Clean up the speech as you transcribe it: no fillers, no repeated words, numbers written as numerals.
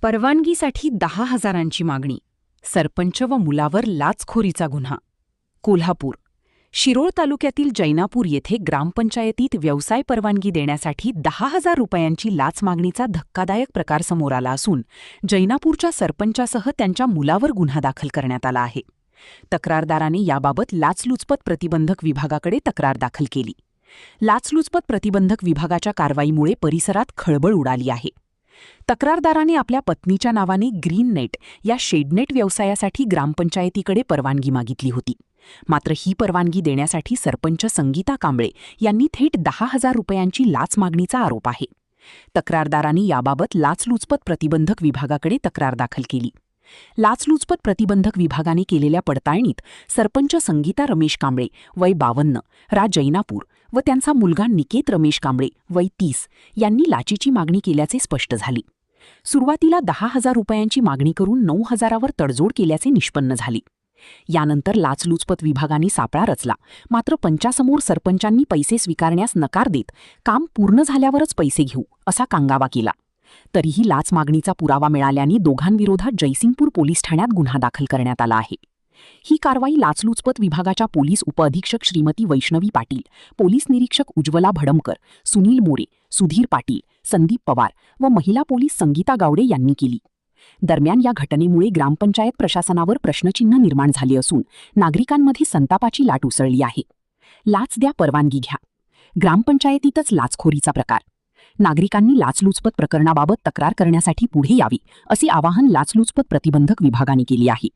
परवानगीसाठी 10,000ची मागणी. सरपंच व मुलावर लाचखोरीचा गुन्हा. कोल्हापूर. शिरोळ तालुक्यातील जैनापूर येथे ग्रामपंचायतीत व्यवसाय परवानगी देण्यासाठी 10,000 रुपयांची लाच मागणीचा धक्कादायक प्रकार समोर आला असून जैनापूरच्या सरपंचासह त्यांच्या मुलावर गुन्हा दाखल करण्यात आला आहे. तक्रारदाराने याबाबत लाचलुचपत प्रतिबंधक विभागाकडे तक्रार दाखल केली. लाचलुचपत प्रतिबंधक विभागाच्या कारवाईमुळे परिसरात खळबळ उडाली आहे. तक्रारदाराने आपल्या पत्नीच्या नावाने ग्रीन नेट या शेडनेट व्यवसायासाठी ग्रामपंचायतीकडे परवानगी मागितली होती. मात्र ही परवानगी देण्यासाठी सरपंच संगीता कांबळे यांनी थेट 10,000 रुपयांची लाच मागणीचा आरोप आहे. तक्रारदारांनी याबाबत लाचलुचपत प्रतिबंधक विभागाकडे तक्रार दाखल केली. लाचलुचपत प्रतिबंधक विभागाने केलेल्या पडताळणीत सरपंच संगीता रमेश कांबळे वय 52, जैनापूर व त्यांचा मुलगा निकेत रमेश कांबळे वय 30 यांनी लाचेची मागणी केल्याचे स्पष्ट झाले. सुरुवातीला 10,000 रुपयांची मागणी करून 9,000वर तडजोड केल्याचे निष्पन्न झाले. यानंतर लाचलुचपत विभागाने सापळा रचला. मात्र पंचासमोर सरपंचांनी पैसे स्वीकारण्यास नकार देत काम पूर्ण झाल्यावरच पैसे घेऊ असा कांगावा केला. तरीही लाच मागणीचा पुरावा मिळाल्याने दोघांविरोधात जयसिंगपूर पोलीस ठाण्यात गुन्हा दाखल करण्यात आला आहे. ही कारवाई लाचलुचपत विभागाच्या पोलीस उपअधीक्षक श्रीमती वैष्णवी पाटील, पोलीस निरीक्षक उज्ज्वला भडमकर, सुनील मोरे, सुधीर पाटील, संदीप पवार व महिला पोलीस संगीता गावडे यांनी केली. दरम्यान या घटनेमुळे ग्रामपंचायत प्रशासनावर प्रश्नचिन्ह निर्माण झाले असून नागरिकांमध्ये संतापाची लाट उसळली आहे. लाच द्या, परवानगी घ्या. ग्रामपंचायतीतच लाचखोरीचा प्रकार. नागरिकांनी लाचलुचपत प्रकरणाबाबत तक्रार करण्यासाठी पुढे यावे असे आवाहन लाचलुचपत प्रतिबंधक विभागाने केले आहे.